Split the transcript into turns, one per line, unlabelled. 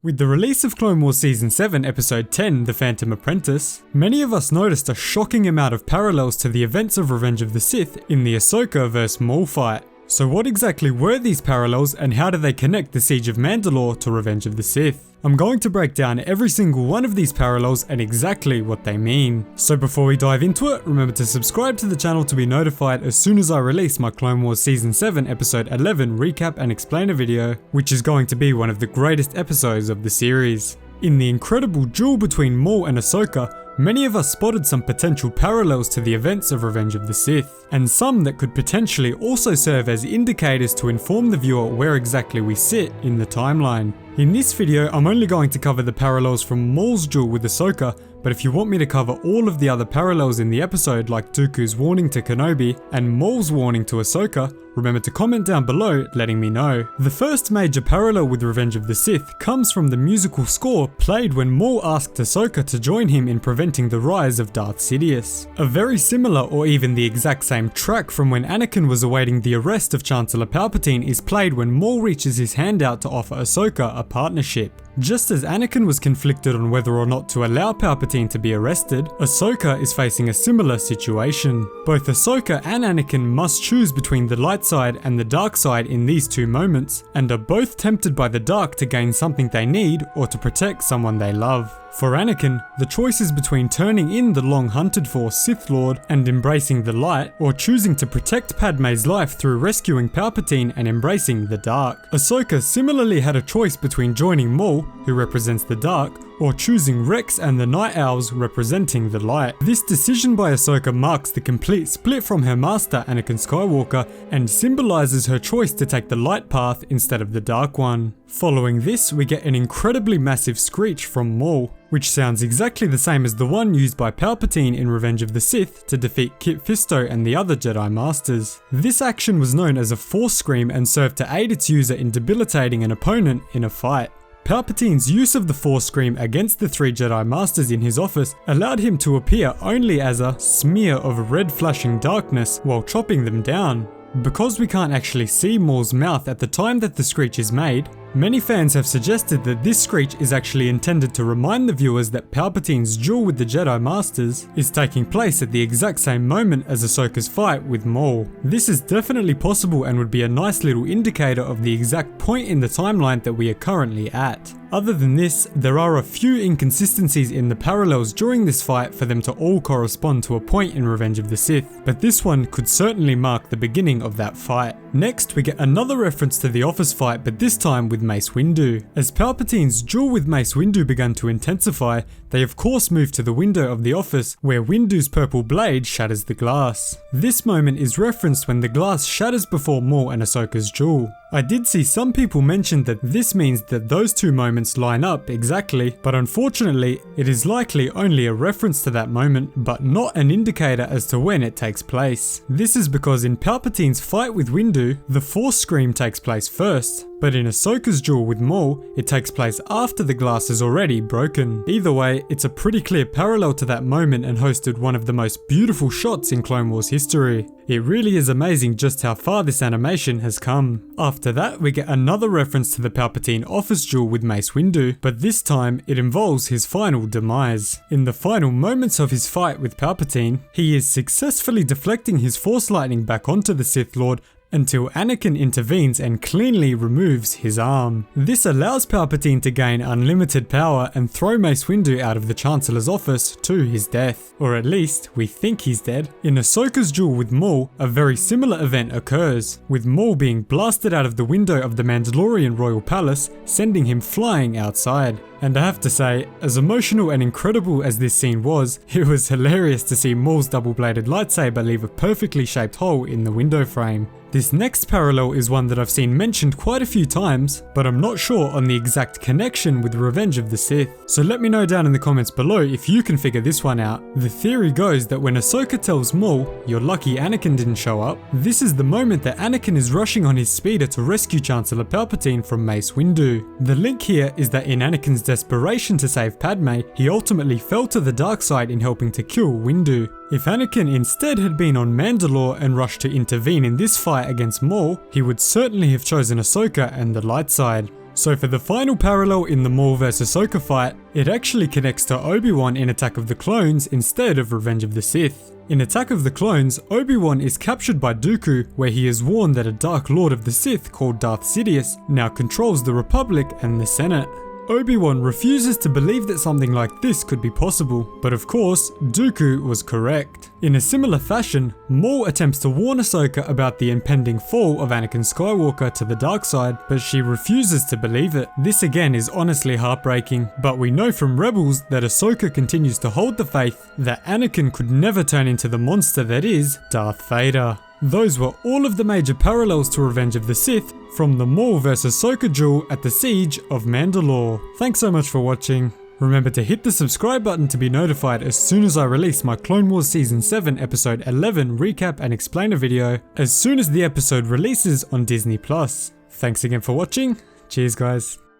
With the release of Clone Wars Season 7 Episode 10, The Phantom Apprentice, many of us noticed a shocking amount of parallels to the events of Revenge of the Sith in the Ahsoka vs Maul fight. So what exactly were these parallels and how do they connect the Siege of Mandalore to Revenge of the Sith? I'm going to break down every single one of these parallels and exactly what they mean. So before we dive into it, remember to subscribe to the channel to be notified as soon as I release my Clone Wars Season 7 Episode 11 recap and explainer video, which is going to be one of the greatest episodes of the series. In the incredible duel between Maul and Ahsoka, many of us spotted some potential parallels to the events of Revenge of the Sith, and some that could potentially also serve as indicators to inform the viewer where exactly we sit in the timeline. In this video, I'm only going to cover the parallels from Maul's duel with Ahsoka, but if you want me to cover all of the other parallels in the episode like Dooku's warning to Kenobi and Maul's warning to Ahsoka, remember to comment down below letting me know. The first major parallel with Revenge of the Sith comes from the musical score played when Maul asked Ahsoka to join him in preventing the rise of Darth Sidious. A very similar or even the exact same track from when Anakin was awaiting the arrest of Chancellor Palpatine is played when Maul reaches his hand out to offer Ahsoka a partnership. Just as Anakin was conflicted on whether or not to allow Palpatine to be arrested, Ahsoka is facing a similar situation. Both Ahsoka and Anakin must choose between the light side and the dark side in these two moments, and are both tempted by the dark to gain something they need or to protect someone they love. For Anakin, the choice is between turning in the long hunted for Sith Lord and embracing the light, or choosing to protect Padme's life through rescuing Palpatine and embracing the dark. Ahsoka similarly had a choice between joining Maul, who represents the dark, or choosing Rex and the Night Owls representing the light. This decision by Ahsoka marks the complete split from her master Anakin Skywalker and symbolizes her choice to take the light path instead of the dark one. Following this, we get an incredibly massive screech from Maul, which sounds exactly the same as the one used by Palpatine in Revenge of the Sith to defeat Kit Fisto and the other Jedi Masters. This action was known as a Force Scream and served to aid its user in debilitating an opponent in a fight. Palpatine's use of the Force Scream against the three Jedi Masters in his office allowed him to appear only as a smear of red flashing darkness while chopping them down. Because we can't actually see Maul's mouth at the time that the screech is made, many fans have suggested that this screech is actually intended to remind the viewers that Palpatine's duel with the Jedi Masters is taking place at the exact same moment as Ahsoka's fight with Maul. This is definitely possible and would be a nice little indicator of the exact point in the timeline that we are currently at. Other than this, there are a few inconsistencies in the parallels during this fight for them to all correspond to a point in Revenge of the Sith, but this one could certainly mark the beginning of that fight. Next, we get another reference to the office fight, but this time with Mace Windu. As Palpatine's duel with Mace Windu began to intensify, they of course moved to the window of the office where Windu's purple blade shatters the glass. This moment is referenced when the glass shatters before Maul and Ahsoka's duel. I did see some people mention that this means that those two moments line up exactly, but unfortunately it is likely only a reference to that moment but not an indicator as to when it takes place. This is because in Palpatine's fight with Windu, the Force Scream takes place first, but in Ahsoka's duel with Maul, it takes place after the glass is already broken. Either way, it's a pretty clear parallel to that moment and hosted one of the most beautiful shots in Clone Wars history. It really is amazing just how far this animation has come. After that, we get another reference to the Palpatine office duel with Mace Windu, but this time it involves his final demise. In the final moments of his fight with Palpatine, he is successfully deflecting his Force lightning back onto the Sith Lord until Anakin intervenes and cleanly removes his arm. This allows Palpatine to gain unlimited power and throw Mace Windu out of the Chancellor's office to his death. Or at least, we think he's dead. In Ahsoka's duel with Maul, a very similar event occurs, with Maul being blasted out of the window of the Mandalorian royal palace, sending him flying outside. And I have to say, as emotional and incredible as this scene was, it was hilarious to see Maul's double-bladed lightsaber leave a perfectly shaped hole in the window frame. This next parallel is one that I've seen mentioned quite a few times, but I'm not sure on the exact connection with Revenge of the Sith. So let me know down in the comments below if you can figure this one out. The theory goes that when Ahsoka tells Maul, "You're lucky Anakin didn't show up," this is the moment that Anakin is rushing on his speeder to rescue Chancellor Palpatine from Mace Windu. The link here is that in Anakin's desperation to save Padme, he ultimately fell to the dark side in helping to kill Windu. If Anakin instead had been on Mandalore and rushed to intervene in this fight against Maul, he would certainly have chosen Ahsoka and the light side. So for the final parallel in the Maul vs Ahsoka fight, it actually connects to Obi-Wan in Attack of the Clones instead of Revenge of the Sith. In Attack of the Clones, Obi-Wan is captured by Dooku, where he is warned that a Dark Lord of the Sith called Darth Sidious now controls the Republic and the Senate. Obi-Wan refuses to believe that something like this could be possible, but of course, Dooku was correct. In a similar fashion, Maul attempts to warn Ahsoka about the impending fall of Anakin Skywalker to the dark side, but she refuses to believe it. This again is honestly heartbreaking, but we know from Rebels that Ahsoka continues to hold the faith that Anakin could never turn into the monster that is Darth Vader. Those were all of the major parallels to Revenge of the Sith from the Maul vs Ahsoka duel at the Siege of Mandalore. Thanks so much for watching. Remember to hit the subscribe button to be notified as soon as I release my Clone Wars Season 7 Episode 11 recap and explainer video as soon as the episode releases on Disney+. Thanks again for watching. Cheers guys.